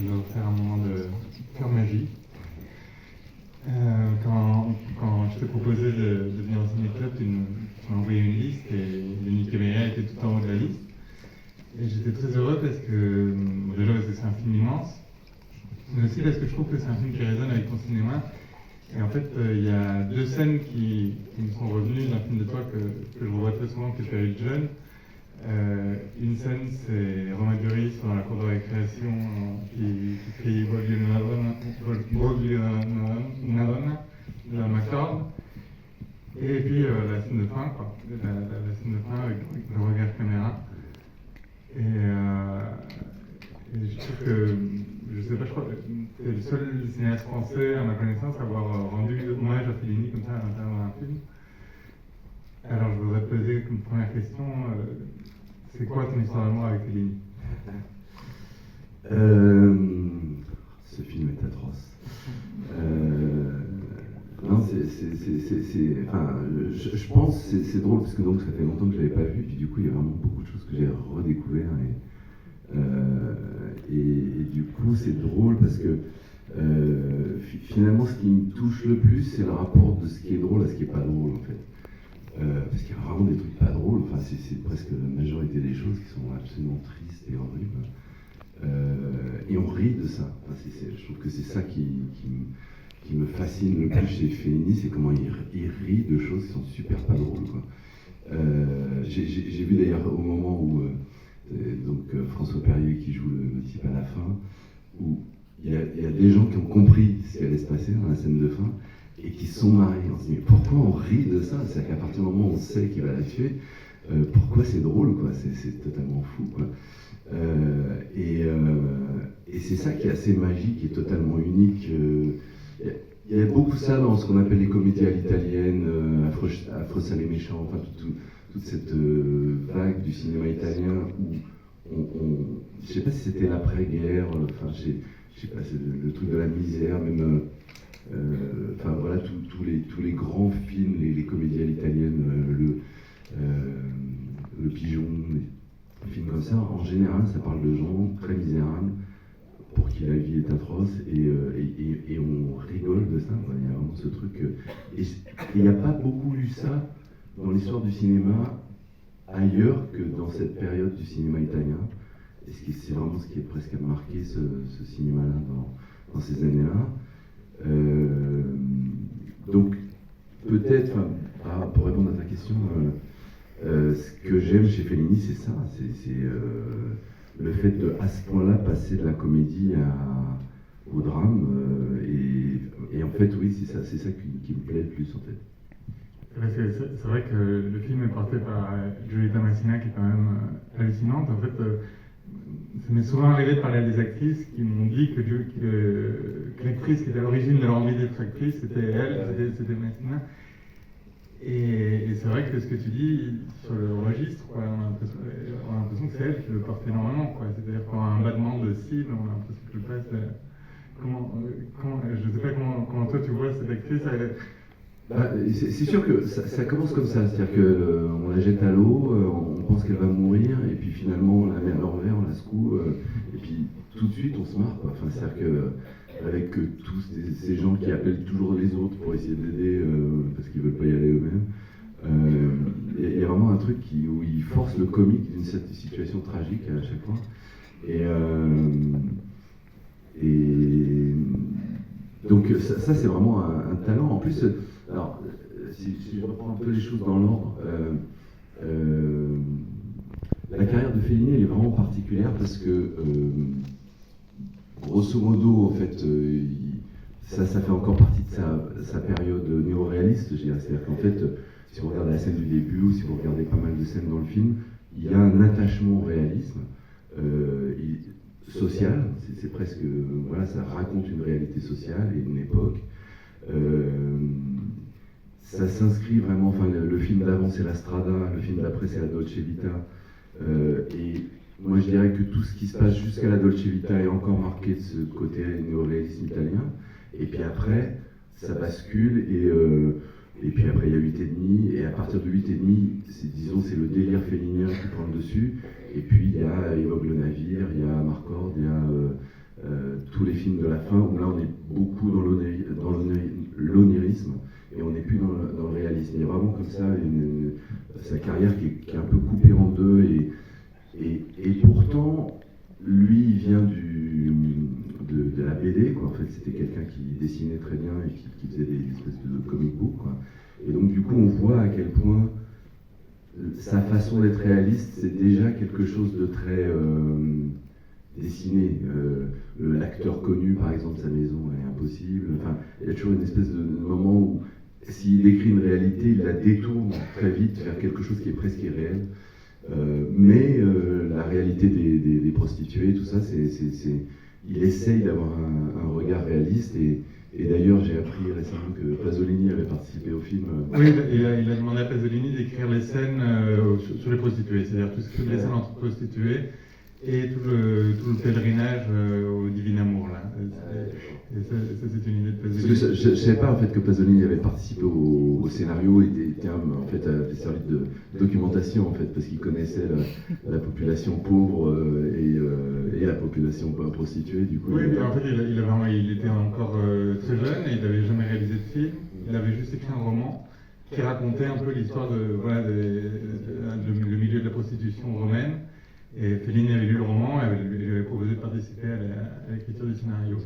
dois faire un moment de pure magie. Quand je t'ai proposé de venir au Ciné-Club, tu m'as envoyé une liste et Denis Caméra était tout en haut de la liste. Et j'étais très heureux parce que, déjà parce que c'est un film immense, mais aussi parce que je trouve que c'est un film qui résonne avec ton cinéma. Et en fait, il y a deux scènes qui me sont revenues d'un film de toi que je revois très souvent, que tu as eu jeune. Une scène, c'est Romain Duris dans la cour de récréation qui crie Voglio de la Macorde. Et puis la scène de fin, quoi. La scène de fin avec le regard caméra. Et je trouve que, je sais pas, je crois que tu es le seul cinéaste français, à ma connaissance, à avoir rendu hommage à Fellini comme ça à l'intérieur d'un film. Alors je voudrais te poser comme première question, c'est quoi ton histoire d'amour avec Fellini? Ce film est atroce. Non, je pense que c'est drôle parce que donc ça fait longtemps que je l'avais pas vu, puis du coup il y a vraiment beaucoup de choses que j'ai redécouvert et du coup c'est drôle parce que finalement ce qui me touche le plus c'est le rapport de ce qui est drôle à ce qui est pas drôle en fait. Parce qu'il y a vraiment des trucs pas drôles, enfin c'est presque la majorité des choses qui sont absolument tristes et horribles. Et on rit de ça. Enfin, je trouve que c'est ça qui me fascine le plus chez Fellini, c'est comment il rit de choses qui sont super pas drôles, quoi. J'ai vu d'ailleurs au moment où François Perrier qui joue le type à la fin, où il y a des gens qui ont compris ce qui allait se passer dans la scène de fin et qui se sont marrés. On se dit mais pourquoi on rit de ça? C'est-à-dire qu'à partir du moment où on sait qu'il va la tuer, pourquoi c'est drôle, quoi? C'est totalement fou, quoi. Et c'est ça qui est assez magique et totalement unique. Il y a beaucoup ça dans ce qu'on appelle les comédies à l'italienne, Affreux, sale et méchant, enfin toute cette vague du cinéma italien où je sais pas si c'était l'après-guerre, enfin je sais pas, c'est le truc de la misère, même enfin voilà tous les grands films, les comédies à l'italienne, le Pigeon, les films comme ça, en général ça parle de gens très misérables pour qui la vie est atroce et on rigole de ça, quoi. Il y a vraiment ce truc et il n'y a pas beaucoup eu ça dans l'histoire du cinéma ailleurs que dans cette période du cinéma italien, et c'est vraiment ce qui est presque marqué ce cinéma-là dans ces années-là. Donc peut-être, pour répondre à ta question, ce que j'aime chez Fellini, c'est ça, c'est le fait de, à ce point-là, passer de la comédie au drame, et en fait, oui, c'est ça qui me plaît le plus, en fait. C'est vrai que le film est porté par Giulietta Massina, qui est quand même hallucinante. En fait, ça m'est souvent arrivé de parler à des actrices qui m'ont dit que l'actrice qui était à l'origine de leur envie d'être actrice, c'était elle, c'était Massina. Et c'est vrai que ce que tu dis sur le registre, quoi, on a l'impression que c'est elle qui le porte énormément, quoi. C'est-à-dire qu'on a un battement de cils, on a l'impression que le passe. Je ne sais pas comment toi tu vois cette actrice. C'est sûr que ça commence comme ça, c'est-à-dire qu'on la jette à l'eau, on pense qu'elle va mourir, et puis finalement on la met à l'envers, on la secoue, et puis tout de suite on se marre, quoi. Enfin, c'est-à-dire qu'avec tous ces gens qui appellent toujours les autres pour essayer de l'aider parce qu'ils ne veulent pas y aller eux-mêmes, il y a vraiment un truc où ils forcent le comique d'une situation tragique à chaque fois. Et donc ça c'est vraiment un talent. En plus, alors si je reprends un peu les choses dans l'ordre, la carrière de Fellini elle est vraiment particulière parce que grosso modo en fait ça fait encore partie de sa période néo-réaliste, je dirais. C'est-à-dire qu'en fait si vous regardez la scène du début ou si vous regardez pas mal de scènes dans le film, il y a un attachement au réalisme social, c'est presque, voilà, ça raconte une réalité sociale et une époque. Ça s'inscrit vraiment, enfin le film d'avant c'est La Strada, le film d'après c'est La Dolce Vita, et moi je dirais que tout ce qui se passe jusqu'à La Dolce Vita est encore marqué de ce côté néo-réalisme italien, et puis après ça bascule, et puis après il y a 8,5, et à partir de 8,5, disons c'est le délire félinien qui prend le dessus, et puis il y a Évoque le navire, il y a Marcord, il y a tous les films de la fin, où là on est beaucoup dans l'onirisme, et on n'est plus dans le réalisme. Il y a vraiment comme ça sa carrière qui est un peu coupée en deux, et pourtant, lui, il vient de la BD, quoi. En fait, c'était quelqu'un qui dessinait très bien et qui faisait des espèces de comic book, quoi. Et donc, du coup, on voit à quel point sa façon d'être réaliste, c'est déjà quelque chose de très dessiné. L'acteur connu, par exemple, sa maison est impossible. Enfin, il y a toujours une espèce de moment où, s'il décrit une réalité, il la détourne très vite vers quelque chose qui est presque irréel. Mais la réalité des prostituées, tout ça, il essaye d'avoir un regard réaliste. Et d'ailleurs, j'ai appris récemment que Pasolini avait participé au film. Oui, il a demandé à Pasolini d'écrire les scènes sur les prostituées, c'est-à-dire toutes les scènes entre prostituées et tout le pèlerinage au Divin Amour, là. Et ça, c'est une idée de Pasolini. Parce que je ne savais pas en fait que Pasolini avait participé au scénario et en fait avait servi de documentation, en fait, parce qu'il connaissait la population pauvre et la population prostituée, du coup. Oui, mais en fait il était encore très jeune et il n'avait jamais réalisé de film. Il avait juste écrit un roman qui racontait un peu l'histoire le milieu de la prostitution romaine. Et Fellini avait lu le roman et lui avait proposé de participer à l'écriture du scénario.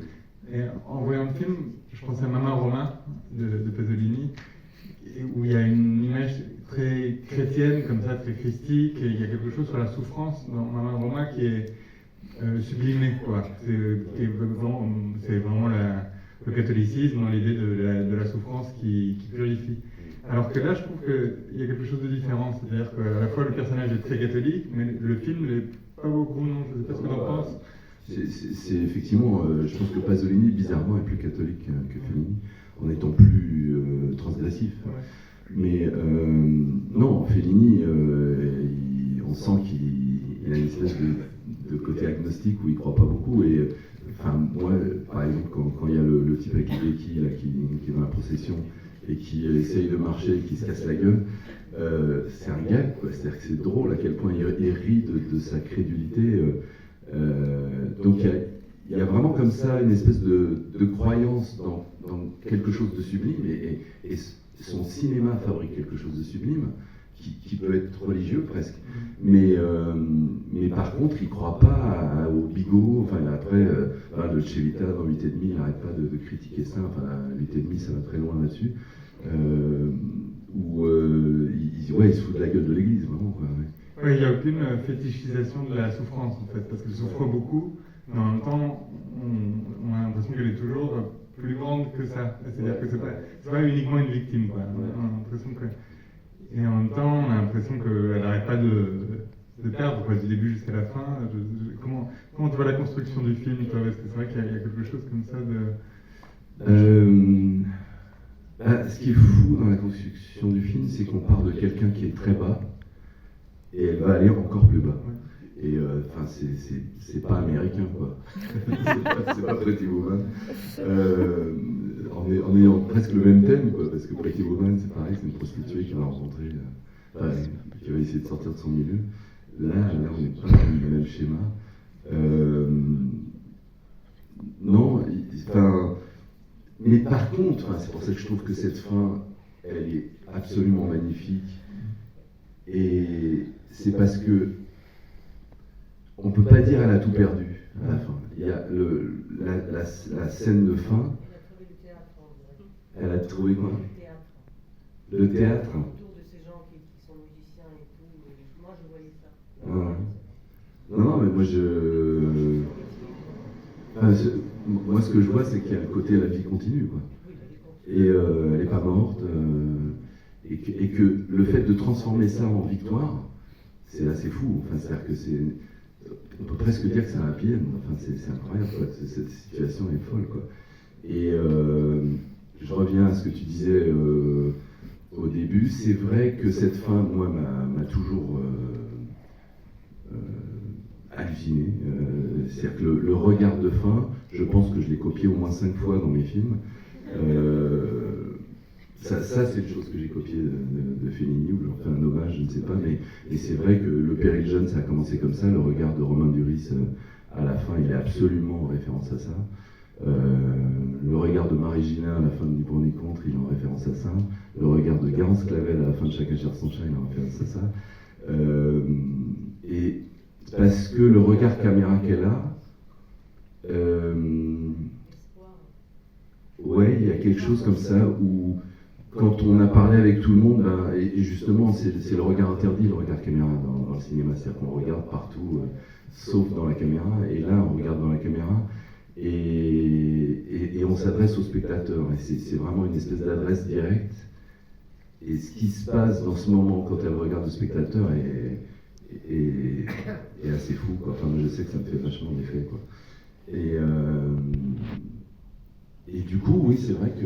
Et en voyant le film, je pensais à Maman Romain de Pasolini, où il y a une image très chrétienne, comme ça, très christique, et il y a quelque chose sur la souffrance dans Maman Romain qui est sublimé, quoi. C'est vraiment le catholicisme dans l'idée de la souffrance qui purifie. Alors que là, je trouve qu'il y a quelque chose de différent, c'est-à-dire qu'à la fois le personnage est très catholique, mais le film l'est pas beaucoup, non, je ne sais pas ce que tu en penses. C'est effectivement, je pense que Pasolini, bizarrement, est plus catholique que Fellini, en étant plus transgressif. Ouais. Mais non, Fellini, on sent qu'il a une espèce de côté agnostique où il ne croit pas beaucoup. Et enfin, moi, par exemple, quand il y a le type avec les béquilles là, qui est dans la procession et qui essaye de marcher et qui se casse la gueule, c'est un gag, quoi. C'est-à-dire que c'est drôle à quel point il rit de sa crédulité. Donc il y a vraiment comme ça une espèce de croyance dans quelque chose de sublime, et son cinéma fabrique quelque chose de sublime qui peut être religieux presque, mais par contre il ne croit pas au bigot. Enfin, après le Cevita dans 8,5, il n'arrête pas de critiquer ça. Enfin, 8,5, ça va très loin là-dessus, où il se fout de la gueule de l'église, vraiment, quoi, ouais. Oui, il n'y a aucune fétichisation de la souffrance, en fait, parce qu'elle souffre beaucoup, mais en même temps, on a l'impression qu'elle est toujours plus grande que ça. C'est-à-dire que c'est pas uniquement une victime, quoi. On a l'impression que... Et en même temps, on a l'impression qu'elle n'arrête pas de perdre, quoi, du début jusqu'à la fin. Comment tu vois la construction du film, toi? Parce que c'est vrai qu'il y a quelque chose comme ça de... Ce qui est fou dans la construction du film, c'est qu'on part de quelqu'un qui est très bas, et elle va aller encore plus bas. Ouais. Et enfin, c'est pas américain, quoi. c'est pas Pretty Woman. En ayant presque le même thème, quoi, parce que Pretty Woman, c'est pareil, c'est une prostituée qui va rencontrer, qui va essayer de sortir de son milieu. Là on n'est pas dans le même schéma. Non, enfin, mais par contre, c'est pour ça que je trouve que cette fin, elle est absolument magnifique. Et c'est parce que on peut pas dire elle a tout perdu à la fin. Il y a la scène de fin. Elle a trouvé quoi? Le théâtre. Autour de ces gens qui sont musiciens et tout. Moi, je voyais ça. Ouais. Non, mais moi, ce que je vois, c'est qu'il y a le côté la vie continue, quoi. Et elle n'est pas morte. Et que le fait de transformer ça en victoire, c'est assez fou. Enfin, c'est-à-dire que on peut presque dire que c'est un happy end. Enfin, c'est incroyable, quoi. Cette situation est folle, quoi. Et je reviens à ce que tu disais au début. C'est vrai que cette fin, moi, m'a toujours halluciné. C'est-à-dire que le regard de fin, je pense que je l'ai copié au moins 5 fois dans mes films. Ça c'est une chose que j'ai copiée de Fellini, où j'en fais un hommage, je ne sais pas, mais c'est vrai que Le Péril jeune, ça a commencé comme ça, le regard de Romain Duris à la fin, il est absolument en référence à ça. Le regard de Marie-Gina à la fin de Ni pour ni contre, il est en référence à ça. Le regard de Garance Clavel à la fin de Chacun cherche son chat, il est en référence à ça. Et parce que le regard caméra qu'elle a, ouais, il y a quelque chose comme ça où, quand on a parlé avec tout le monde, ben, et justement, c'est le regard interdit, le regard caméra dans le cinéma, c'est-à-dire qu'on regarde partout, sauf dans la caméra, et là, on regarde dans la caméra, et on s'adresse au spectateur, et c'est vraiment une espèce d'adresse directe, et ce qui se passe dans ce moment, quand elle regarde le spectateur, est assez fou, quoi. Enfin, je sais que ça me fait vachement d'effet, quoi. Et du coup, oui, c'est vrai que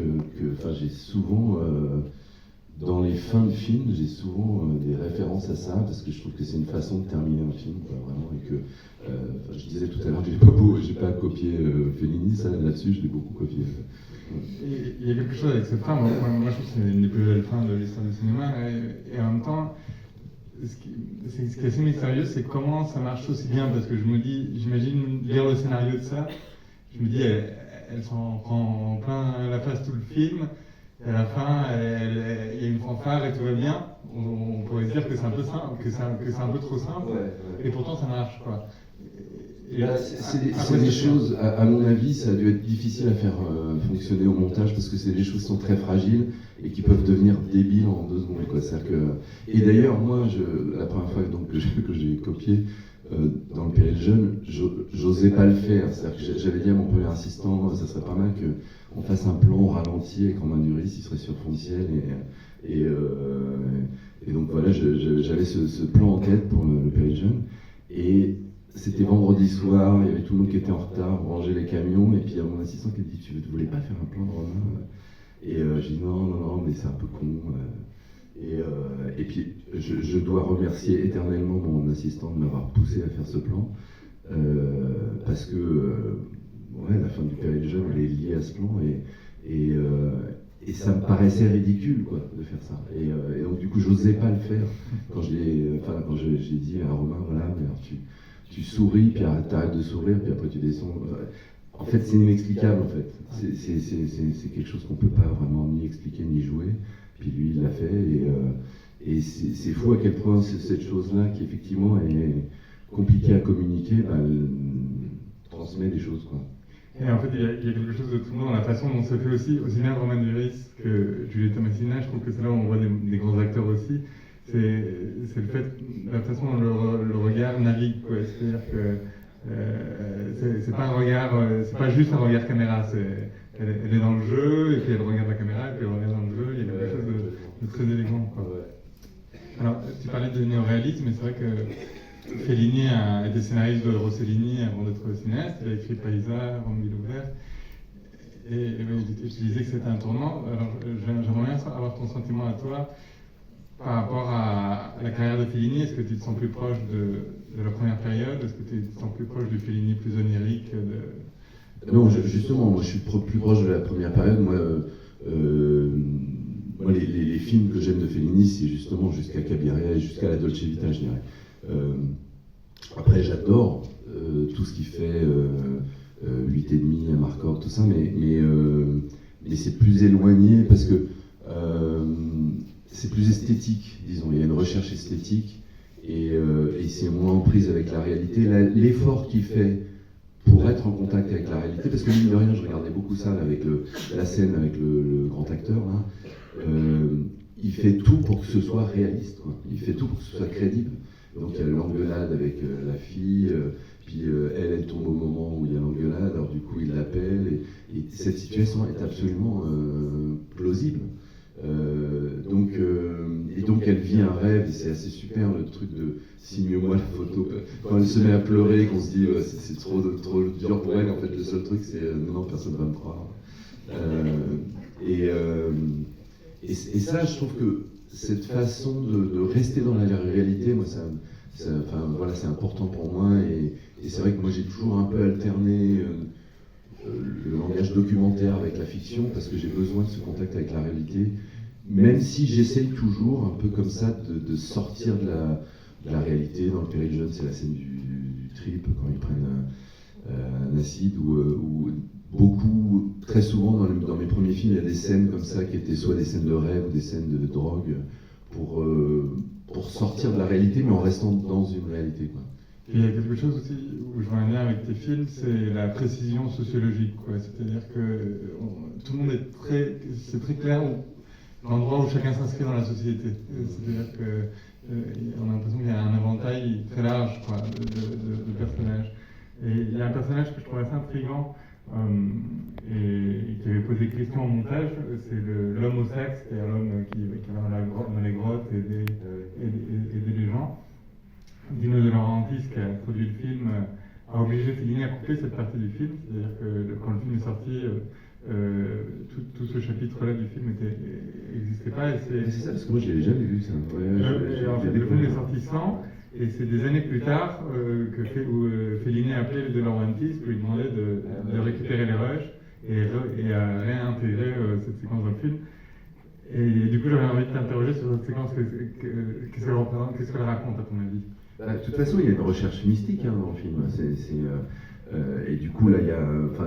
j'ai souvent, dans les fins de films, j'ai souvent des références à ça, parce que je trouve que c'est une façon de terminer un film, quoi, vraiment, et que, je disais tout à l'heure que j'ai pas copié Fellini, ça, là-dessus, je l'ai beaucoup copié. Et il y a quelque chose avec cette fin, moi je trouve que c'est une des plus belles fins de l'histoire du cinéma, et en même temps, ce qui est assez mystérieux, c'est comment ça marche aussi bien, parce que je me dis, j'imagine lire le scénario de ça, je me dis, elle s'en prend plein la face tout le film, et à la fin, il y a une fanfare et tout va bien. On pourrait se dire que c'est un peu simple, que c'est un peu trop simple, et pourtant ça marche, quoi. C'est des choses, à mon avis, ça a dû être difficile à faire fonctionner au montage, parce que c'est des choses qui sont très fragiles et qui peuvent devenir débiles en 2 secondes, quoi. Et d'ailleurs, moi, la première fois donc, que j'ai copié dans le Péril Jeune, j'osais pas le faire. C'est-à-dire que j'avais dit à mon premier assistant, ça serait pas mal qu'on fasse un plan au ralenti avec Romain Duris, il serait sur fond de ciel. Et donc voilà, j'avais ce plan en tête pour le Péril Jeune. Et c'était vendredi soir, il y avait tout le monde qui était en retard, on rangeait les camions, et puis il y a mon assistant qui a dit, tu voulais pas faire un plan de Romain? Et j'ai dit non, mais c'est un peu con. Et puis je dois remercier éternellement mon assistant de m'avoir poussé à faire ce plan, parce que ouais, la fin du Péril Jeune, elle est liée à ce plan, et ça me paraissait ridicule, quoi, de faire ça. Et donc du coup, j'osais pas le faire quand j'ai dit à Romain, voilà, mais alors tu souris, puis t'arrêtes de sourire, puis après tu descends. En fait, c'est inexplicable, en fait. C'est quelque chose qu'on peut pas vraiment ni expliquer ni jouer. Puis lui, il l'a fait, et c'est fou à quel point cette chose-là, qui effectivement est compliquée à communiquer, elle transmet des choses, quoi. Et en fait, il y a quelque chose de tout le monde dans la façon dont ça fait aussi bien Romain Duris que Julieta Massina. Je trouve que c'est là où on voit des grands acteurs aussi. C'est le fait, la façon dont le regard navigue, quoi. C'est-à-dire que c'est pas un regard, c'est pas juste un regard caméra. Elle est dans le jeu, et puis elle regarde la caméra, et puis elle regarde dans le jeu. Il y a quelque chose de très élégant, quoi. Alors, tu parlais de néoréalisme, mais c'est vrai que Fellini a été scénariste de Rossellini avant d'être cinéaste. Il a écrit Paisa, Rome ville ouverte. Et tu disais que c'était un tournant. Alors, j'aimerais bien avoir ton sentiment à toi par rapport à la carrière de Fellini. Est-ce que tu te sens plus proche de la première période? Est-ce que tu te sens plus proche du Fellini plus onirique Non, justement, moi je suis plus proche de la première période. Moi, les films que j'aime de Fellini, c'est justement jusqu'à Cabiria et jusqu'à la Dolce Vita, je dirais. Après, j'adore tout ce qu'il fait, 8,5, Amarcord, tout ça, mais c'est plus éloigné parce que c'est plus esthétique, disons. Il y a une recherche esthétique et c'est moins en prise avec la réalité. L'effort qu'il fait pour être en contact avec la réalité, parce que mine de rien, je regardais beaucoup ça là, avec la scène avec le grand acteur, là. Il fait tout pour que ce soit réaliste, quoi. Il fait tout pour que ce soit crédible. Donc il y a l'engueulade avec la fille, puis elle tombe au moment où il y a l'engueulade, alors du coup il l'appelle, et cette situation est absolument plausible. Donc elle vit un rêve, et c'est assez super le truc de signe-moi la photo. Quand elle se met à pleurer, qu'on se dit c'est trop dur pour elle, en fait le seul truc c'est non, personne ne va me croire. Et ça, je trouve que cette façon de rester dans la réalité, moi, c'est important pour moi. Et c'est vrai que moi, j'ai toujours un peu alterné le langage documentaire avec la fiction, parce que j'ai besoin de ce contact avec la réalité, même si j'essaye toujours, un peu comme ça, de sortir de la réalité. Dans le Péril Jeune, c'est la scène du trip, quand ils prennent un acide, où beaucoup, très souvent dans mes premiers films, il y a des scènes comme ça qui étaient soit des scènes de rêve ou des scènes de drogue pour sortir de la réalité, mais en restant dans une réalité, quoi. Et il y a quelque chose aussi où je vois un lien avec tes films, c'est la précision sociologique, quoi. C'est-à-dire que tout le monde c'est très clair l'endroit où chacun s'inscrit dans la société. C'est-à-dire que on a l'impression qu'il y a un éventail très large, quoi, de personnages. Et il y a un personnage que je trouve assez intriguant et qui avait posé question au montage, c'est l'homme au sax, c'est-à-dire l'homme qui va dans les grottes et aider les gens. Dino De Laurentiis, qui a produit le film, a obligé Fellini à couper cette partie du film. C'est-à-dire que quand le film est sorti, tout ce chapitre-là du film n'existait pas. C'est ça, parce que moi je l'ai jamais vu ça. En fait, le film est sorti sans, et c'est des années plus tard où Fellini a appelé De Laurentiis pour lui demander de récupérer les rushs et à réintégrer cette séquence dans le film. Et du coup, j'avais envie de t'interroger sur cette séquence. Qu'est-ce qu'elle représente, qu'est-ce qu'elle raconte à ton avis? De toute façon, il y a une recherche mystique dans le film. Et du coup, là,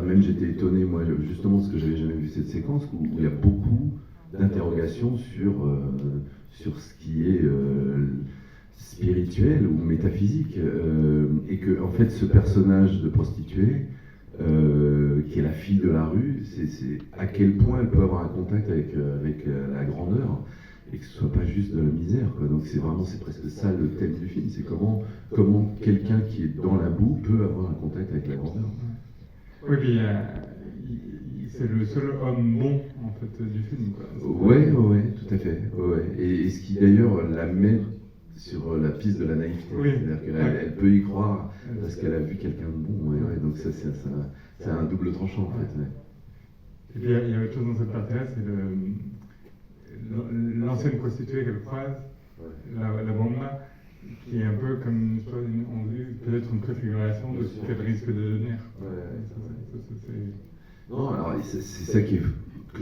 même j'étais étonné, moi, justement, parce que j'avais jamais vu cette séquence, où il y a beaucoup d'interrogations sur ce qui est spirituel ou métaphysique. Et que, en fait, ce personnage de prostituée, qui est la fille de la rue, c'est à quel point elle peut avoir un contact avec la grandeur, et que ce soit pas juste de la misère, quoi. Donc c'est presque ça le thème du film, c'est comment quelqu'un qui est dans la boue peut avoir un contact avec la grandeur. Oui, puis c'est le seul homme bon en fait du film, quoi. Ouais, tout à fait. Ouais. Et ce qui d'ailleurs la met sur la piste de la naïveté, oui. C'est-à-dire qu'elle peut y croire parce qu'elle a vu quelqu'un de bon. Ouais. Donc ça c'est un double tranchant en fait. Ouais. Et puis il y a autre chose dans cette partie-là, c'est l'ancienne prostituée qu'elle croise, la Bomba, qui est un peu comme, on dit, peut-être une préfiguration de ce qu'elle risque de devenir. Non, alors c'est ça que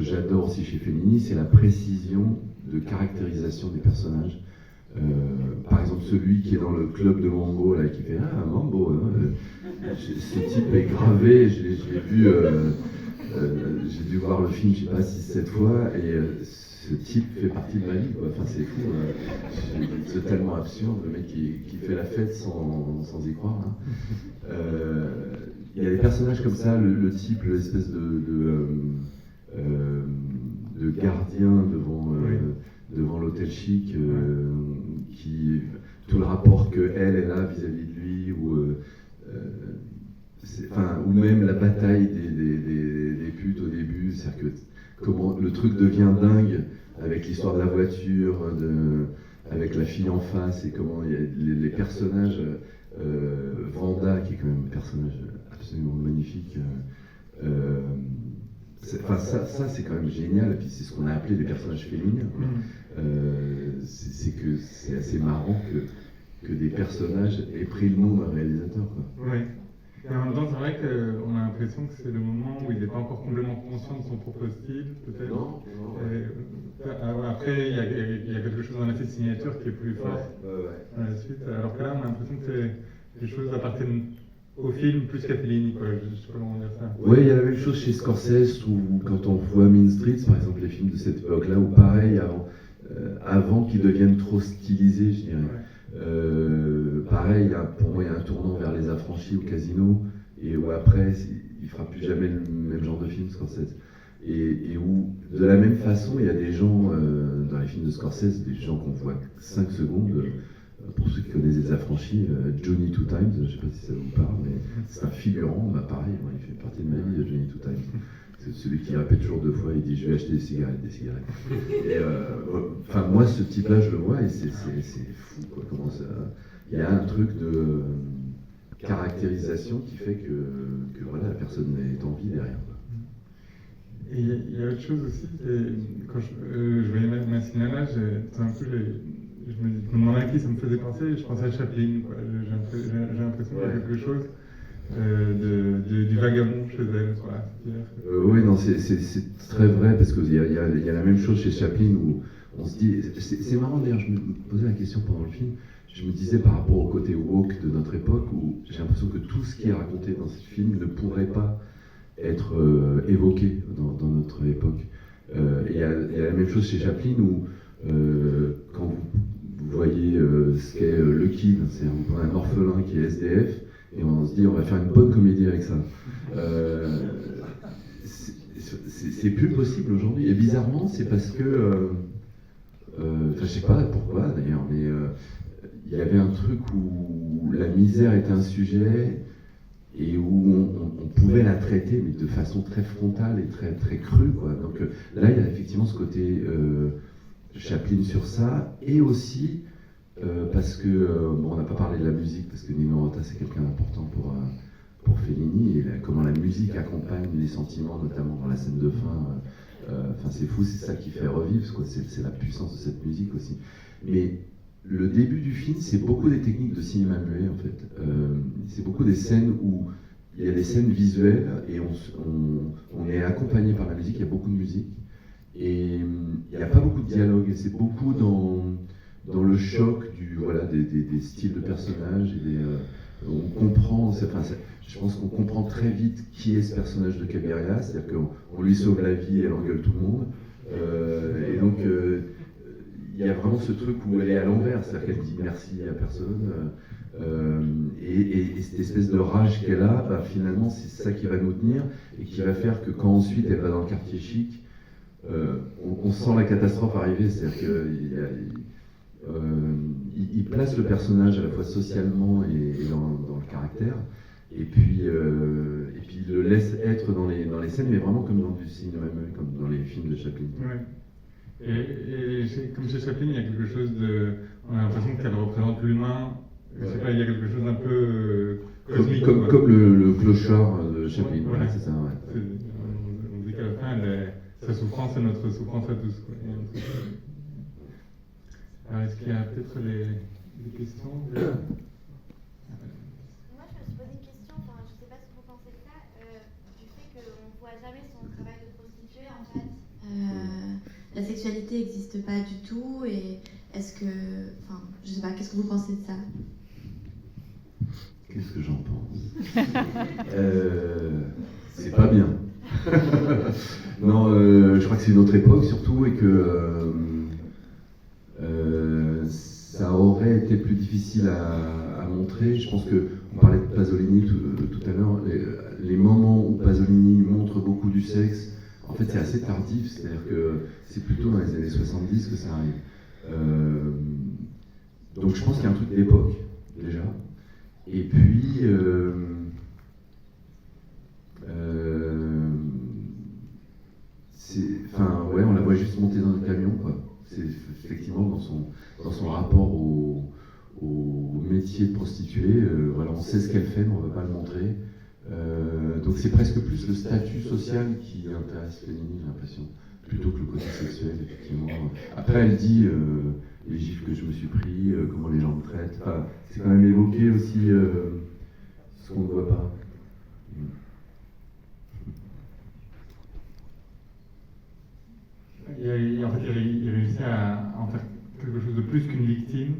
j'adore aussi chez Fellini, c'est la précision de caractérisation des personnages. Par exemple, celui qui est dans le club de Mambo, là, qui fait « Ah, Mambo hein, ce type est gravé, je l'ai vu, j'ai dû voir le film, je sais pas, 6-7 fois, et ce type fait partie de ma vie, quoi. Enfin, c'est fou, c'est tellement absurde, le mec qui fait la fête sans y croire. Hein. Il y a des personnages comme ça, le type, l'espèce de gardien devant l'hôtel chic, tout le rapport qu'elle a vis-à-vis de lui, ou même la bataille des putes au début, c'est-à-dire que comment le truc devient dingue avec l'histoire de la voiture, avec la fille en face, et comment il y a les personnages, Vanda qui est quand même un personnage absolument magnifique. Ça c'est quand même génial, et puis c'est ce qu'on a appelé des personnages féminins. C'est que c'est assez marrant que des personnages aient pris le nom d'un réalisateur, quoi. Oui. Et en même temps, c'est vrai qu'on a l'impression que c'est le moment où il n'est pas encore complètement conscient de son propre style, peut-être. Non. Après, il y a quelque chose dans l'effet de signature qui est plus fort dans la suite. Alors que là, on a l'impression que les choses appartiennent au film plus qu'à Fellini, quoi. Je sais pas comment dire ça. Oui, il y a la même chose chez Scorsese, où quand on voit Mean Streets, par exemple, les films de cette époque-là, où pareil, avant qu'ils deviennent trop stylisés, je dirais. Pareil, pour moi, il y a un tournant vers Les Affranchis au Casino, et où après, il fera plus jamais le même genre de film, Scorsese. Et où, de la même façon, il y a des gens, dans les films de Scorsese, des gens qu'on voit 5 secondes, pour ceux qui connaissent Les Affranchis, Johnny Two Times, je ne sais pas si ça vous parle, mais c'est un figurant, pareil, moi, il fait partie de ma vie, Johnny Two Times. C'est celui qui répète toujours 2 fois, il dit « je vais acheter des cigarettes ». Et moi, ce type-là, je le vois, et c'est fou, quoi, comment ça... Il y a un truc de caractérisation qui fait que voilà, la personne est en vie derrière, quoi. Et il y a autre chose aussi, quand je voyais Massinala, je me demandais à qui ça me faisait penser, je pensais à Chaplin, quoi. J'ai l'impression qu'il y a quelque chose du vagabond chez elle. Voilà. Oui, non, c'est très vrai, parce qu'il y a la même chose chez Chaplin, où on se dit, c'est marrant d'ailleurs, je me posais la question pendant le film, je me disais par rapport au côté woke de notre époque, où j'ai l'impression que tout ce qui est raconté dans ce film ne pourrait pas être évoqué dans notre époque. Et il y a la même chose chez Chaplin, où quand vous voyez ce qu'est le kid, c'est un orphelin qui est SDF, et on se dit on va faire une bonne comédie avec ça. C'est plus possible aujourd'hui. Et bizarrement, c'est parce que, je sais pas pourquoi d'ailleurs, mais il y avait un truc où la misère était un sujet et où on pouvait la traiter, mais de façon très frontale et très, très crue, quoi. Donc là, il y a effectivement ce côté Chaplin sur ça, et aussi parce que, bon, on n'a pas parlé de la musique, parce que Nino Rota, c'est quelqu'un d'important pour Fellini, et comment la musique accompagne les sentiments, notamment dans la scène de fin. Enfin, c'est fou, c'est ça qui fait revivre, quoi. C'est la puissance de cette musique aussi. Mais le début du film, c'est beaucoup des techniques de cinéma muet, en fait. C'est beaucoup des scènes où il y a des scènes visuelles et on est accompagné par la musique, il y a beaucoup de musique. Et il n'y a pas beaucoup de dialogue, et c'est beaucoup dans le choc des styles de personnages. On comprend, je pense qu'on comprend très vite qui est ce personnage de Cabiria, c'est-à-dire qu'on lui sauve la vie et elle engueule tout le monde. Et donc, il y a vraiment ce truc où elle est à l'envers, c'est-à-dire qu'elle dit merci à personne. Et cette espèce de rage qu'elle a, bah, finalement, c'est ça qui va nous tenir et qui va faire que quand ensuite elle va dans le quartier chic, on sent la catastrophe arriver. C'est-à-dire qu'il place le personnage à la fois socialement et dans le caractère. Et puis il le laisse être dans les scènes, mais vraiment comme dans du cinéma, comme dans les films de Chaplin. Ouais. Et comme chez Chaplin, il y a quelque chose de... On a l'impression qu'elle représente l'humain. Je sais pas, il y a quelque chose d'un peu cosmique. Comme le clochard de Chaplin, voilà. C'est ça, ouais. On dit qu'à la fin, sa souffrance est notre souffrance à tous, quoi. Alors, est-ce qu'il y a peut-être des questions Moi, je me suis posé une question, enfin, je ne sais pas ce que vous pensez de ça, du fait qu'on ne voit jamais son travail de prostituée, en fait. La sexualité n'existe pas du tout, et est-ce que... Enfin, je ne sais pas, qu'est-ce que vous pensez de ça? Qu'est-ce que j'en pense? C'est pas bien. Non, je crois que c'est une autre époque surtout, et que ça aurait été plus difficile à montrer. Je pense qu'on parlait de Pasolini tout à l'heure. Les moments où Pasolini montre beaucoup du sexe, en fait, c'est assez tardif. C'est-à-dire que c'est plutôt dans les années 70 que ça arrive. Donc je pense qu'il y a un truc d'époque, déjà. Et puis... on la voit juste monter dans le camion, quoi. C'est effectivement dans son rapport au métier de prostituée. Voilà, on sait ce qu'elle fait, mais on ne veut pas le montrer. Donc c'est presque plus le statut social qui intéresse Fellini, j'ai l'impression, plutôt que le côté sexuel, effectivement. Après, elle dit les gifles que je me suis pris, comment les gens me traitent. Enfin, c'est quand même évoqué aussi ce qu'on ne voit pas. En fait, il réussit à en faire quelque chose de plus qu'une victime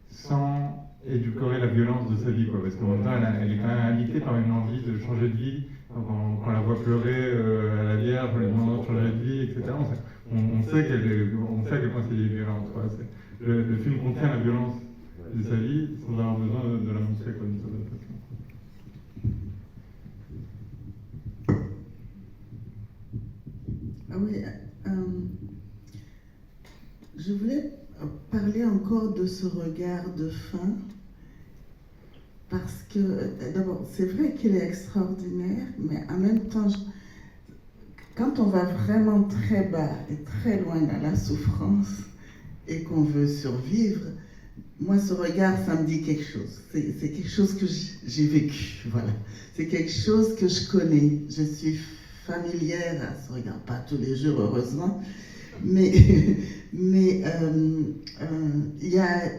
sans édulcorer la violence de sa vie, quoi. Parce qu'en même temps, elle est quand même habitée par une envie de changer de vie. Donc, quand on la voit pleurer à la Vierge, on lui demande de changer de vie, etc. On sait à quel point c'est violent. Le film contient la violence de sa vie sans avoir besoin de la montrer, quoi, d'une certaine façon. Ah oui, je voulais parler encore de ce regard de fin, parce que d'abord, c'est vrai qu'il est extraordinaire, mais en même temps, quand on va vraiment très bas et très loin dans la souffrance et qu'on veut survivre, moi, ce regard, ça me dit quelque chose. C'est quelque chose que j'ai vécu, voilà. C'est quelque chose que je connais. Je suis familière à ce regard, pas tous les jours, heureusement, mais il y a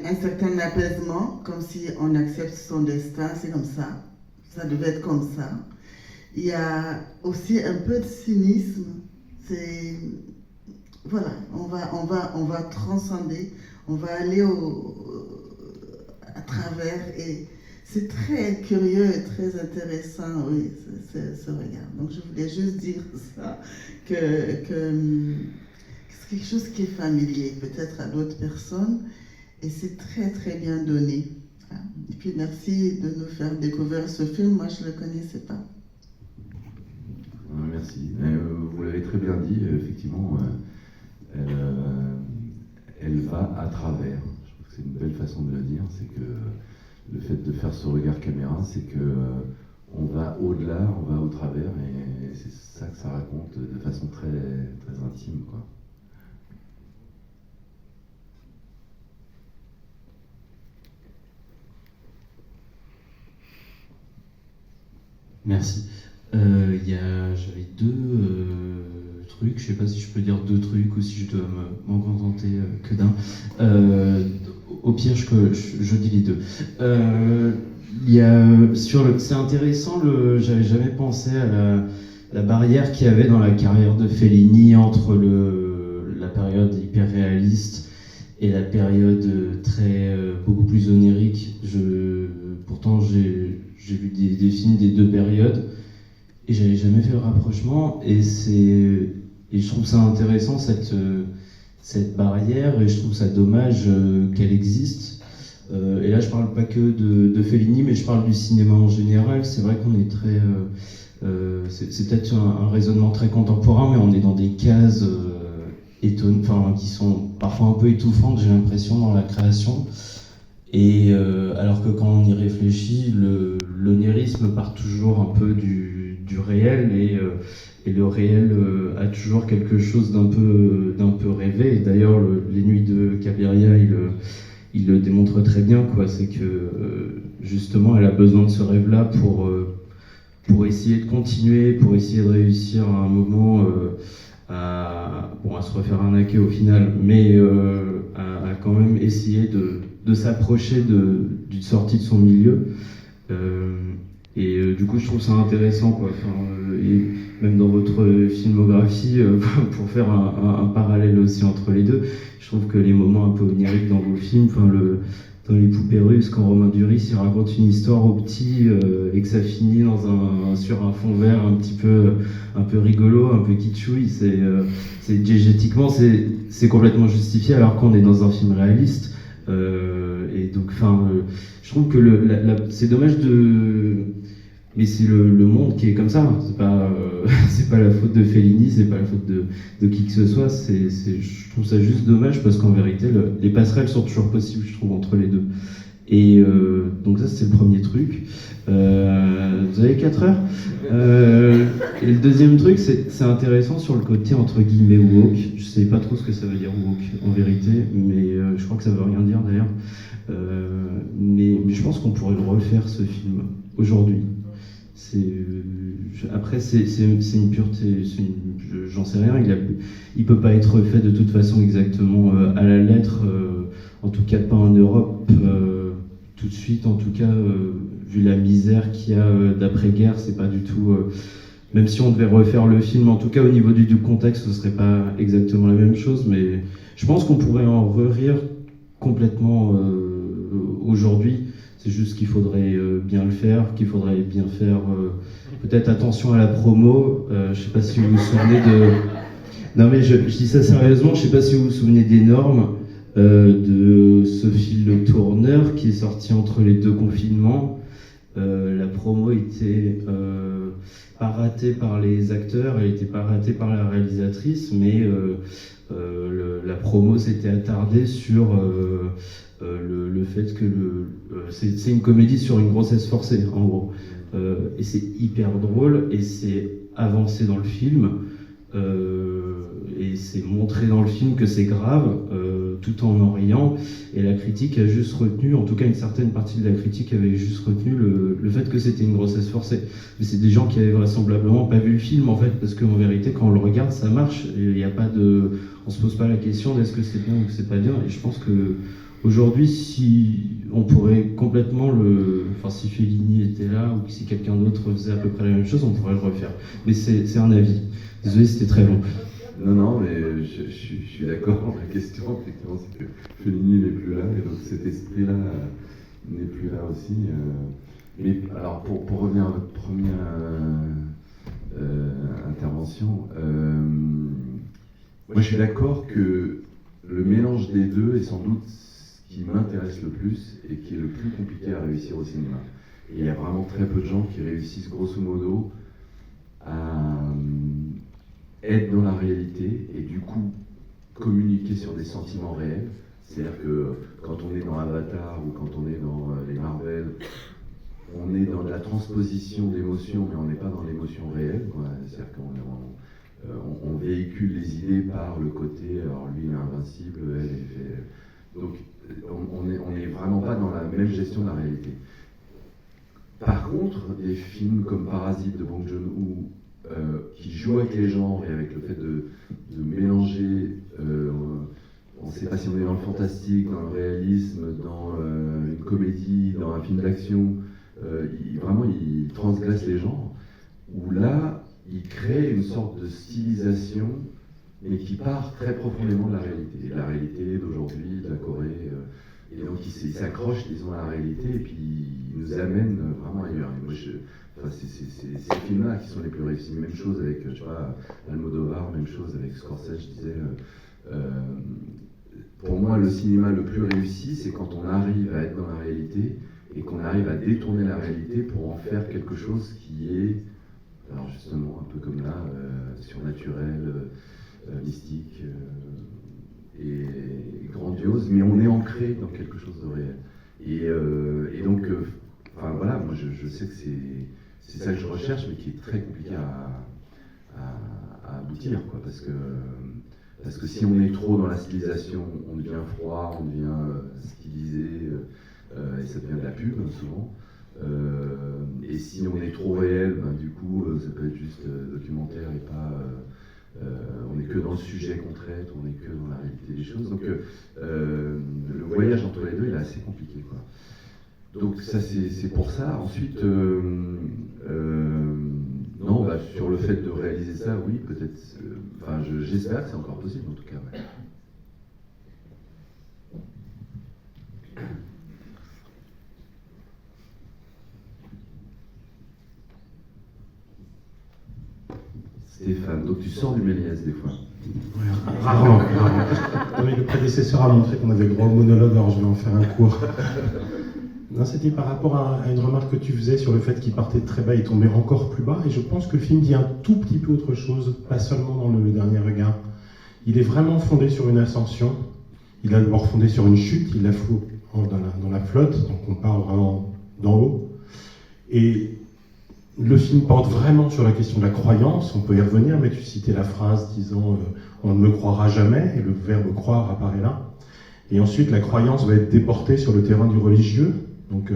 un certain apaisement, comme si on accepte son destin, c'est comme ça, ça devait être comme ça. Il y a aussi un peu de cynisme, c'est... Voilà, on va transcender, on va aller à travers, et c'est très curieux et très intéressant, oui, ce regard. Donc je voulais juste dire ça, que c'est quelque chose qui est familier peut-être à d'autres personnes, et c'est très très bien donné. Et puis merci de nous faire découvrir ce film, moi je ne le connaissais pas. Merci. Vous l'avez très bien dit, effectivement, elle va à travers. Je trouve que c'est une belle façon de le dire, c'est que le fait de faire ce regard caméra, c'est que on va au-delà, on va au travers, et c'est ça que ça raconte de façon très, très intime, quoi. Merci. J'avais deux trucs, je sais pas si je peux dire deux trucs ou si je dois m'en contenter que d'un. Au pire, je dis les deux. C'est intéressant, j'avais jamais pensé à la barrière qu'il y avait dans la carrière de Fellini entre la période hyper réaliste et la période beaucoup plus onirique. Pourtant, j'ai vu des films des deux périodes et j'avais jamais fait le rapprochement, et je trouve ça intéressant cette barrière, et je trouve ça dommage qu'elle existe. Et là je parle pas que de Fellini, mais je parle du cinéma en général. C'est vrai qu'on est très c'est peut-être un raisonnement très contemporain, mais on est dans des cases qui sont parfois un peu étouffantes, j'ai l'impression, dans la création. Et alors que quand on y réfléchit, l'onirisme part toujours un peu du réel, et le réel a toujours quelque chose d'un peu rêvé. Et d'ailleurs, les Nuits de Cabiria, il le démontre très bien, quoi. C'est que justement, elle a besoin de ce rêve-là pour essayer de continuer, pour essayer de réussir à un moment à se refaire arnaquer au final, mais à quand même essayer de s'approcher d'une sortie de son milieu. Du coup, je trouve ça intéressant, quoi. Et même dans votre filmographie, pour faire un parallèle aussi entre les deux, je trouve que les moments un peu oniriques dans vos films, dans Les Poupées Russes, quand Romain Duris il raconte une histoire au petit et que ça finit sur un fond vert un peu rigolo, un peu kitschouille, diégétiquement c'est complètement justifié, alors qu'on est dans un film réaliste. Et donc, je trouve que c'est dommage mais c'est le monde qui est comme ça. C'est pas la faute de Fellini, c'est pas la faute de qui que ce soit. Je trouve ça juste dommage, parce qu'en vérité, les passerelles sont toujours possibles, je trouve, entre les deux. Et donc ça, c'est le premier truc. Vous avez 4 heures. Et le deuxième truc, c'est intéressant sur le côté entre guillemets woke. Je sais pas trop ce que ça veut dire woke en vérité, mais je crois que ça veut rien dire d'ailleurs. Mais je pense qu'on pourrait le refaire, ce film, aujourd'hui. Après, c'est une pureté, j'en sais rien. Il peut pas être fait de toute façon exactement à la lettre, en tout cas pas en Europe tout de suite. En tout cas, vu la misère qu'il y a d'après-guerre, c'est pas du tout. Même si on devait refaire le film, en tout cas au niveau du contexte, ce serait pas exactement la même chose. Mais je pense qu'on pourrait en rire complètement aujourd'hui. C'est juste qu'il faudrait bien le faire, qu'il faudrait bien faire peut-être attention à la promo. Je sais pas si vous vous souvenez de... Non mais je dis ça sérieusement, je sais pas si vous vous souvenez des normes de Sophie Le Tourneur qui est sorti entre les deux confinements. La promo était pas ratée par les acteurs, elle était pas ratée par la réalisatrice, mais la promo s'était attardée sur... le fait que c'est une comédie sur une grossesse forcée, en gros, et c'est hyper drôle, et c'est avancé dans le film, et c'est montré dans le film que c'est grave, tout en riant, et la critique a juste retenu, en tout cas une certaine partie de la critique avait juste retenu le fait que c'était une grossesse forcée. Mais c'est des gens qui avaient vraisemblablement pas vu le film, en fait, parce qu'en vérité, quand on le regarde, ça marche, il y a pas on se pose pas la question d'est-ce que c'est bien ou que c'est pas bien, et je pense que aujourd'hui, si on pourrait complètement si Fellini était là, ou si quelqu'un d'autre faisait à peu près la même chose, on pourrait le refaire. Mais c'est un avis. Désolé, c'était très long. Non, mais je suis d'accord. La question, effectivement, c'est que Fellini n'est plus là, et donc cet esprit-là n'est plus là aussi. Mais alors, pour revenir à votre première intervention, moi je suis d'accord que le mélange des deux est sans doute ce qui m'intéresse le plus et qui est le plus compliqué à réussir au cinéma. Et il y a vraiment très peu de gens qui réussissent grosso modo à être dans la réalité et du coup communiquer sur des sentiments réels. C'est-à-dire que quand on est dans Avatar ou quand on est dans les Marvel, on est dans la transposition d'émotions, mais on n'est pas dans l'émotion réelle, quoi. C'est-à-dire qu'on véhicule les idées par le côté, alors lui il est invincible, elle est fait... Donc on n'est vraiment pas dans la même gestion de la réalité. Par contre, des films comme Parasite de Bong Joon-ho, qui jouent avec les genres et avec le fait de mélanger, on ne sait pas si on est dans le fantastique, dans le réalisme, dans une comédie, dans un film d'action, vraiment il transgresse les genres, où là il crée une sorte de stylisation, mais qui part très profondément de la réalité d'aujourd'hui, de la Corée, et donc il s'accroche, disons, à la réalité, et puis il nous amène vraiment ailleurs. Et moi, c'est ces films-là qui sont les plus réussis. Même chose avec, je sais pas, Almodovar, même chose avec Scorsese, je disais. Pour moi, le cinéma le plus réussi, c'est quand on arrive à être dans la réalité et qu'on arrive à détourner la réalité pour en faire quelque chose qui est, alors justement, un peu comme là, surnaturel, mystique et grandiose, mais on est ancré dans quelque chose de réel. Et donc, enfin voilà, moi je sais que c'est ça que je recherche, mais qui est très compliqué à aboutir, quoi, parce que si on est trop dans la stylisation, on devient froid, on devient stylisé, et ça devient de la pub, souvent. Et si on est trop réel, ben, du coup, ça peut être juste documentaire et pas... on n'est que dans le sujet qu'on traite, on n'est que dans la réalité des choses. Donc le voyage entre les deux, il est assez compliqué, quoi. Donc ça, c'est pour ça. Ensuite, non, bah, sur le fait de réaliser ça, oui, peut-être... Enfin, j'espère que c'est encore possible, en tout cas. Ouais. Stéphane, donc tu sors du Méliès des fois. Ouais, rarement. Non, mais le prédécesseur a montré qu'on avait le droit au monologue, alors je vais en faire un cours. Non, c'était par rapport à une remarque que tu faisais sur le fait qu'il partait de très bas et tombait encore plus bas, et je pense que le film dit un tout petit peu autre chose, pas seulement dans le dernier regard. Il est vraiment fondé sur une ascension, il a d'abord fondé sur une chute, il la fout dans la flotte, donc on part vraiment dans l'eau, et le film porte vraiment sur la question de la croyance, on peut y revenir, mais tu citais la phrase disant on ne me croira jamais, et le verbe croire apparaît là. Et ensuite, la croyance va être déportée sur le terrain du religieux. Donc,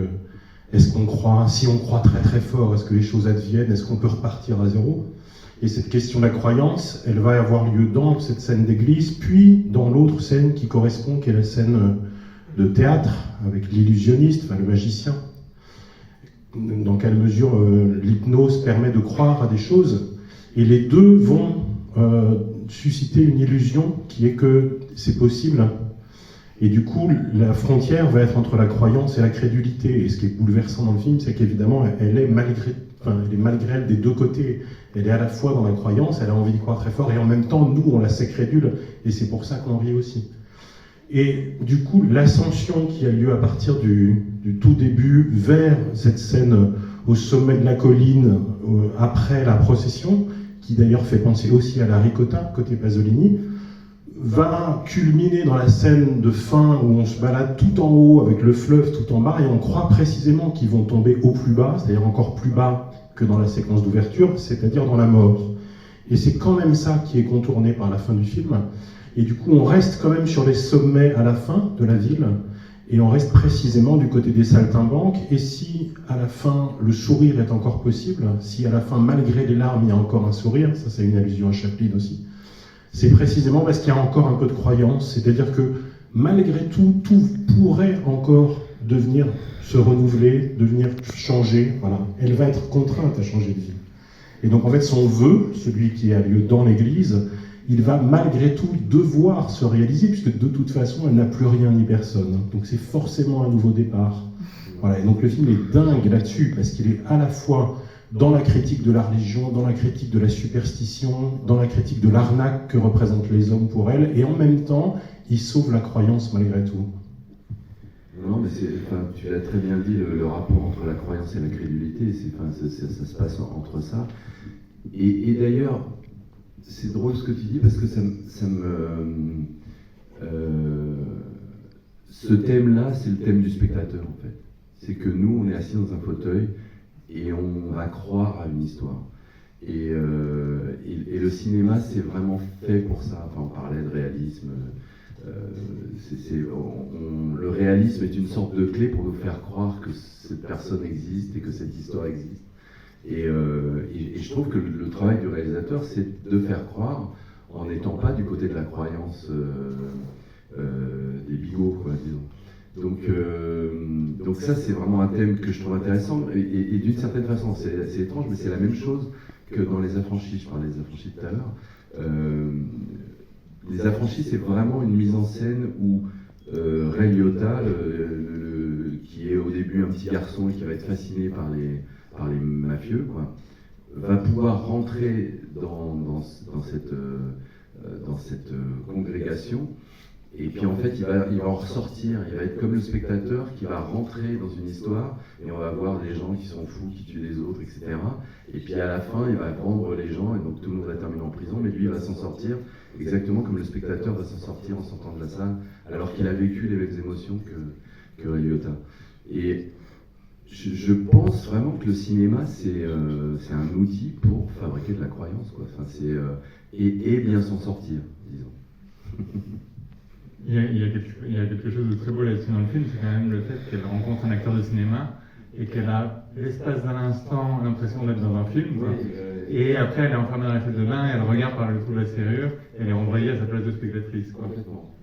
est-ce qu'on croit, si on croit très très fort, est-ce que les choses adviennent, est-ce qu'on peut repartir à zéro? Et cette question de la croyance, elle va avoir lieu dans cette scène d'église, puis dans l'autre scène qui correspond, qui est la scène de théâtre, avec l'illusionniste, enfin le magicien. Dans quelle mesure l'hypnose permet de croire à des choses, et les deux vont susciter une illusion qui est que c'est possible, et du coup la frontière va être entre la croyance et la crédulité, et ce qui est bouleversant dans le film, c'est qu'évidemment elle est malgré elle des deux côtés, elle est à la fois dans la croyance, elle a envie de croire très fort, et en même temps nous on la sait crédule, et c'est pour ça qu'on rit aussi. Et du coup, l'ascension qui a lieu à partir du tout début vers cette scène au sommet de la colline, après la procession, qui d'ailleurs fait penser aussi à la ricotta, côté Pasolini, va culminer dans la scène de fin où on se balade tout en haut avec le fleuve tout en bas, et on croit précisément qu'ils vont tomber au plus bas, c'est-à-dire encore plus bas que dans la séquence d'ouverture, c'est-à-dire dans la mort. Et c'est quand même ça qui est contourné par la fin du film. Et du coup, on reste quand même sur les sommets à la fin de la ville, et on reste précisément du côté des saltimbanques. Et si à la fin, le sourire est encore possible, si à la fin, malgré les larmes, il y a encore un sourire, ça c'est une allusion à Chaplin aussi, c'est précisément parce qu'il y a encore un peu de croyance, c'est-à-dire que malgré tout, tout pourrait encore devenir, se renouveler, devenir changer, voilà. Elle va être contrainte à changer de vie. Et donc en fait, son vœu, celui qui a lieu dans l'église, il va malgré tout devoir se réaliser, puisque de toute façon, elle n'a plus rien ni personne. Donc c'est forcément un nouveau départ. Voilà, et donc le film est dingue là-dessus, parce qu'il est à la fois dans la critique de la religion, dans la critique de la superstition, dans la critique de l'arnaque que représentent les hommes pour elle, et en même temps, il sauve la croyance malgré tout. Non, mais tu l'as très bien dit, le rapport entre la croyance et la crédulité, ça se passe entre ça. Et d'ailleurs, c'est drôle ce que tu dis, parce que ce thème-là, c'est le thème du spectateur, en fait. C'est que nous, on est assis dans un fauteuil, et on va croire à une histoire. Et le cinéma, c'est vraiment fait pour ça. Enfin, on parlait de réalisme. Le réalisme est une sorte de clé pour nous faire croire que cette personne existe et que cette histoire existe. Et je trouve que le travail du réalisateur, c'est de faire croire, en n'étant pas du côté de la croyance des bigots, quoi, disons. Donc ça, c'est vraiment un thème que je trouve intéressant, et d'une certaine façon, c'est étrange, mais c'est la même chose que dans Les Affranchis. Je parlais des Affranchis tout à l'heure. Les Affranchis, c'est vraiment une mise en scène où Ray Liotta, qui est au début un petit garçon et qui va être fasciné par les mafieux, quoi, va pouvoir rentrer dans cette congrégation. Et puis en fait, il va en ressortir, il va être comme le spectateur qui va rentrer dans une histoire, et on va voir des gens qui sont fous, qui tuent les autres, etc. Et puis à la fin, il va vendre les gens, et donc tout le monde va terminer en prison, mais lui, il va s'en sortir exactement comme le spectateur va s'en sortir en sortant de la salle, alors qu'il a vécu les mêmes émotions que Ray Liotta. Et je pense vraiment que le cinéma, c'est un outil pour fabriquer de la croyance, quoi. Enfin, et bien s'en sortir, disons. Il y a quelque chose de très beau là-dessus dans le film, c'est quand même le fait qu'elle rencontre un acteur de cinéma et qu'elle a l'espace d'un instant l'impression d'être dans un film, quoi. Et après elle est enfermée dans la salle de bain, et elle regarde par le trou de la serrure, et elle est renvoyée à sa place de spectatrice, quoi. Complètement.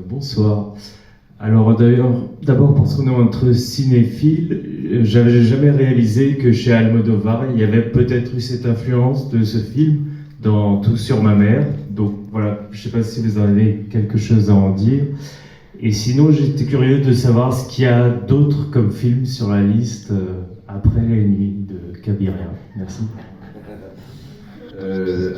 Bonsoir. Alors d'abord parce qu'on est entre cinéphiles, j'avais jamais réalisé que chez Almodovar, il y avait peut-être eu cette influence de ce film dans Tout sur ma mère. Donc voilà, je ne sais pas si vous avez quelque chose à en dire. Et sinon, j'étais curieux de savoir ce qu'il y a d'autre comme film sur la liste après Les Nuits de Cabiria. Merci.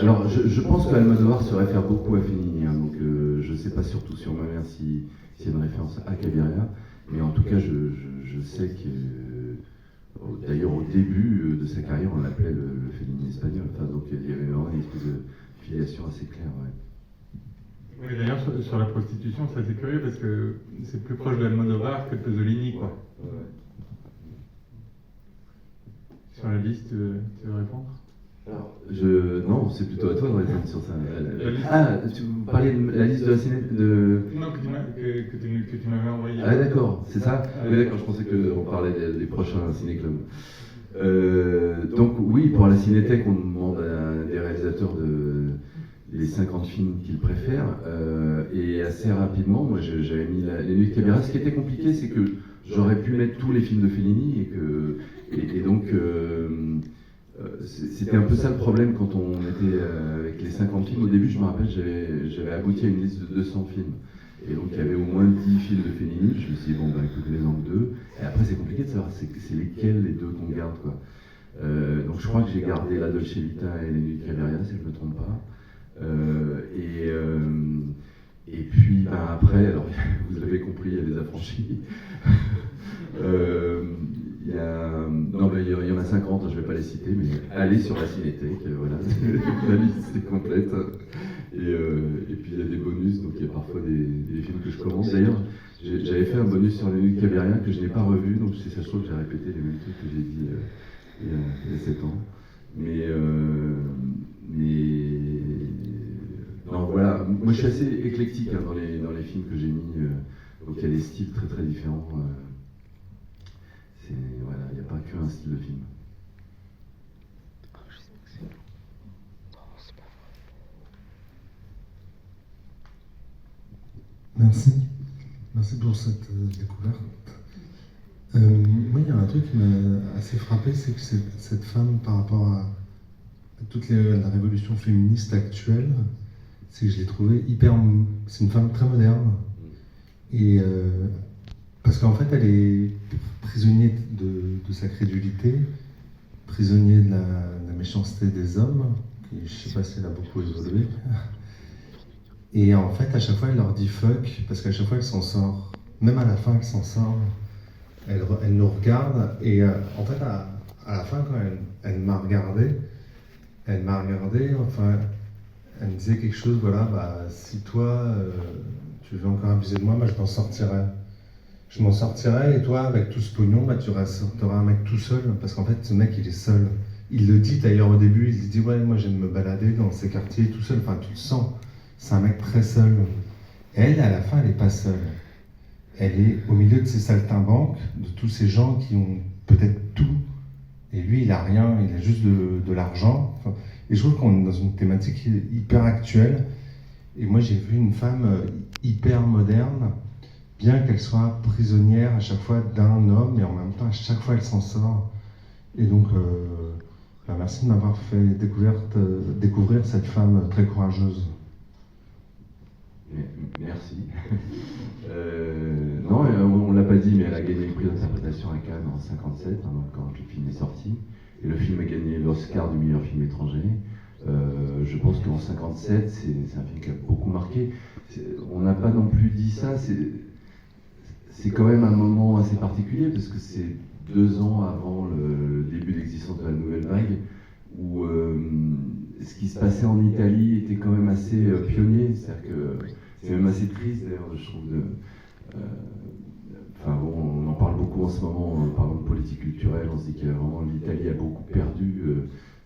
Alors, je pense qu'Almodovar se réfère beaucoup à Fellini, hein, donc je ne sais pas surtout sur ma mère s'il y a une référence à Cabiria, mais en tout cas, je sais que, d'ailleurs, au début de sa carrière, on l'appelait le Fellini espagnol, enfin, donc il y avait vraiment une espèce de filiation assez claire. Ouais. Oui, d'ailleurs, sur la prostitution, c'est assez curieux parce que c'est plus proche de Almodovar que de Pasolini, quoi. Ouais. Sur la liste, tu veux répondre? Alors, non, c'est plutôt à toi de répondre sur ça. Tu parlais de la liste de la ciné Non, que tu m'avais envoyé. Ah d'accord, c'est ça. Oui, d'accord, je pensais qu'on parlait des prochains ciné-clubs. Donc oui, pour la Cinétech, on demande à des réalisateurs les 50 films qu'ils préfèrent. Et assez rapidement, moi j'avais mis Les Nuits de Cabiria. Ce qui était compliqué, c'est que j'aurais pu mettre tous les films de Fellini, et donc c'était un peu ça le problème quand on était avec les 50 films. Au début, je me rappelle, j'avais abouti à une liste de 200 films. Et donc il y avait au moins 10 films de Fellini. Je me suis dit, bon, écoute, les en deux. Et après, c'est compliqué de savoir c'est lesquels les deux qu'on garde, quoi. Donc je crois que j'ai gardé La Dolce Vita et Les Nuits de Cabiria, si je ne me trompe pas. Et puis après, alors vous l'avez compris, il y a Les Affranchis. Il y en a 50, je ne vais pas les citer, mais allez sur la Cinétech, voilà, la liste est complète. Et puis il y a des bonus, donc il y a parfois des films que je commence. D'ailleurs, j'avais fait un bonus sur Les Nuits de Cabiria que je n'ai pas revu, donc ça se trouve que j'ai répété les mêmes trucs que j'ai dit il y a 7 ans. Mais non, voilà, moi je suis assez éclectique, hein, dans les films que j'ai mis, donc il y a des styles très très différents. Voilà, il n'y a pas qu'un style de film. Merci. Merci pour cette découverte. Moi, il y a un truc qui m'a assez frappé, c'est que cette femme, par rapport à toute la révolution féministe actuelle, c'est que je l'ai trouvée hyper... C'est une femme très moderne. Et parce qu'en fait, elle est prisonnière de sa crédulité, prisonnière de la méchanceté des hommes, qui, je sais pas si elle a beaucoup évolué. Et en fait, à chaque fois, elle leur dit fuck, parce qu'à chaque fois, elle s'en sort. Même à la fin, elle s'en sort. Elle nous regarde, et en fait, à la fin, quand elle m'a regardé, enfin, elle me disait quelque chose, voilà, bah, si toi, tu veux encore abuser de moi, bah, je m'en sortirai. Je m'en sortirai, et toi, avec tout ce pognon, bah, tu auras un mec tout seul, parce qu'en fait, ce mec, il est seul. Il le dit d'ailleurs au début, il dit, ouais, moi, j'aime me balader dans ces quartiers tout seul, enfin, tu le sens. C'est un mec très seul. Et elle, à la fin, elle n'est pas seule. Elle est au milieu de ces saltimbanques, de tous ces gens qui ont peut-être tout, et lui, il a rien, il a juste de l'argent. Enfin, et je trouve qu'on est dans une thématique hyper actuelle. Et moi, j'ai vu une femme hyper moderne, bien qu'elle soit prisonnière à chaque fois d'un homme, et en même temps, à chaque fois, elle s'en sort. Et donc, merci de m'avoir fait découvrir cette femme très courageuse. Merci. Non, on ne l'a pas dit, mais elle a gagné le prix d'interprétation à Cannes en 1957, hein, quand le film est sorti. Et le film a gagné l'Oscar du meilleur film étranger. Je pense qu'en 1957, c'est un film qui a beaucoup marqué. On n'a pas non plus dit ça. C'est quand même un moment assez particulier, parce que c'est 2 ans avant le début d'existence de la nouvelle vague, où ce qui se passait en Italie était quand même assez pionnier. C'est-à-dire que c'est même assez triste, d'ailleurs, je trouve. Enfin bon, on en parle beaucoup en ce moment, en parlant de politique culturelle, on se dit que vraiment l'Italie a beaucoup perdu.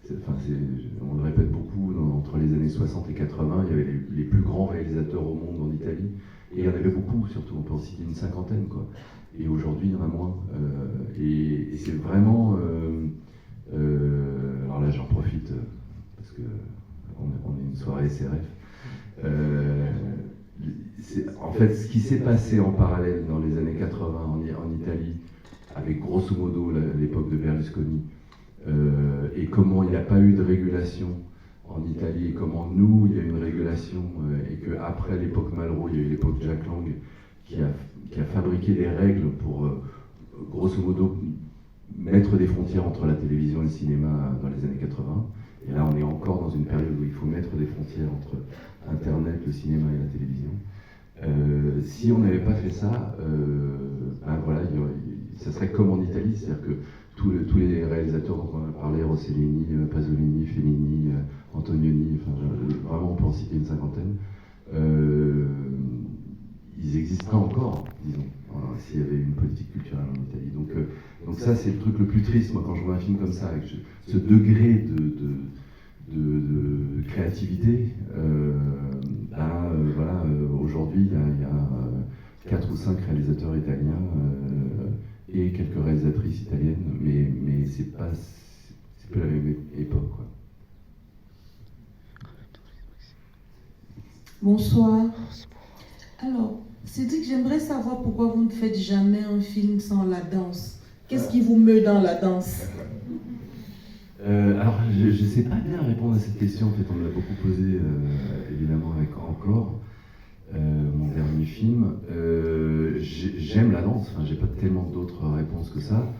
On le répète beaucoup, entre les années 60 et 80, il y avait les plus grands réalisateurs au monde en Italie, et il y en avait beaucoup, surtout, on peut en citer une 50aine, quoi. Et aujourd'hui, il y en a moins. Et c'est vraiment... alors là, j'en profite, parce qu'on est une soirée SRF. En fait, ce qui s'est passé en parallèle dans les années 80 en Italie, avec grosso modo l'époque de Berlusconi, et comment il n'y a pas eu de régulation en Italie, et comment nous, il y a eu une régulation, et qu'après l'époque Malraux, il y a eu l'époque Jack Lang, qui a fabriqué des règles pour, grosso modo, mettre des frontières entre la télévision et le cinéma dans les années 80. Et là, on est encore dans une période où il faut mettre des frontières entre Internet, le cinéma et la télévision. Si on n'avait pas fait ça, ben voilà, ça serait comme en Italie, c'est-à-dire que tous les réalisateurs dont on a parlé, Rossellini, Pasolini, Fellini, Antonioni, enfin, vraiment on peut en citer une 50aine, ils existeraient encore, disons, s'il y avait une politique culturelle en Italie. Donc ça, c'est le truc le plus triste, moi, quand je vois un film comme ça, avec ce degré de créativité. Voilà, aujourd'hui, il y a 4 ou 5 réalisateurs italiens et quelques réalisatrices italiennes, mais c'est plus la même époque, quoi. Bonsoir. Alors, Cédric, j'aimerais savoir pourquoi vous ne faites jamais un film sans la danse. Qu'est-ce qui vous meut dans la danse? Alors, je ne sais pas bien répondre à cette question. En fait, on me l'a beaucoup posée, évidemment, avec Encore, mon dernier film. J'aime la danse, enfin, j'ai pas tellement d'autres réponses que ça.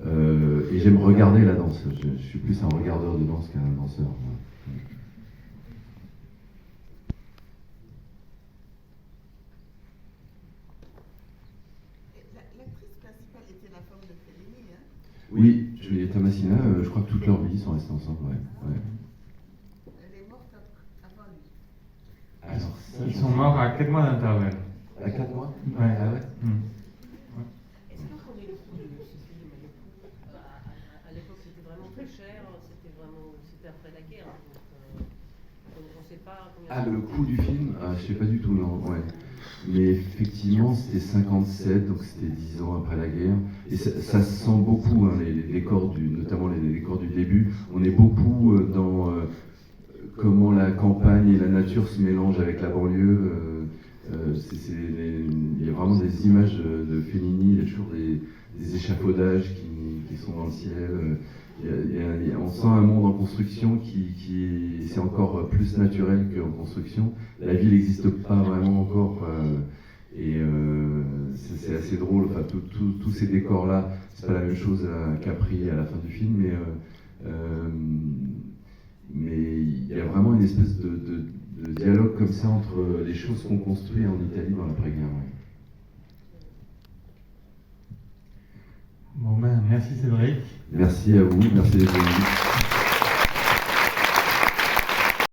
Et j'aime regarder la danse. Je suis plus un regardeur de danse qu'un danseur. L'actrice principale était la femme de Fellini, hein? Oui, Giulietta Massina, je crois que toute leur vie, ils sont restés ensemble, ouais. Elle est morte avant lui. Alors, ça, Ils sont morts à 4 mois d'intervalle. À 4 mois? Ouais. Ah ouais. Est-ce qu'on connaît le coût de ce film à l'époque? À l'époque, c'était vraiment très cher, c'était après la guerre. Donc, on ne sait pas combien. Ah, le coût du film, je sais pas du tout, non. Ouais. Mais effectivement, c'était 57, donc c'était 10 ans après la guerre. Et ça se sent beaucoup, hein, les décors notamment les décors du début. On est beaucoup dans comment la campagne et la nature se mélangent avec la banlieue. Il y a vraiment des images de Fellini, il y a toujours des échafaudages qui sont dans le ciel. On sent un monde en construction qui c'est encore plus naturel qu'en construction. La ville n'existe pas vraiment encore. Et c'est assez drôle, enfin, tous ces décors-là, c'est pas la même chose à Capri à la fin du film, mais il y a vraiment une espèce de dialogue comme ça entre les choses qu'on construit en Italie dans l'après-guerre. Ouais. Bon ben, merci Cédric. Merci à vous, merci les amis.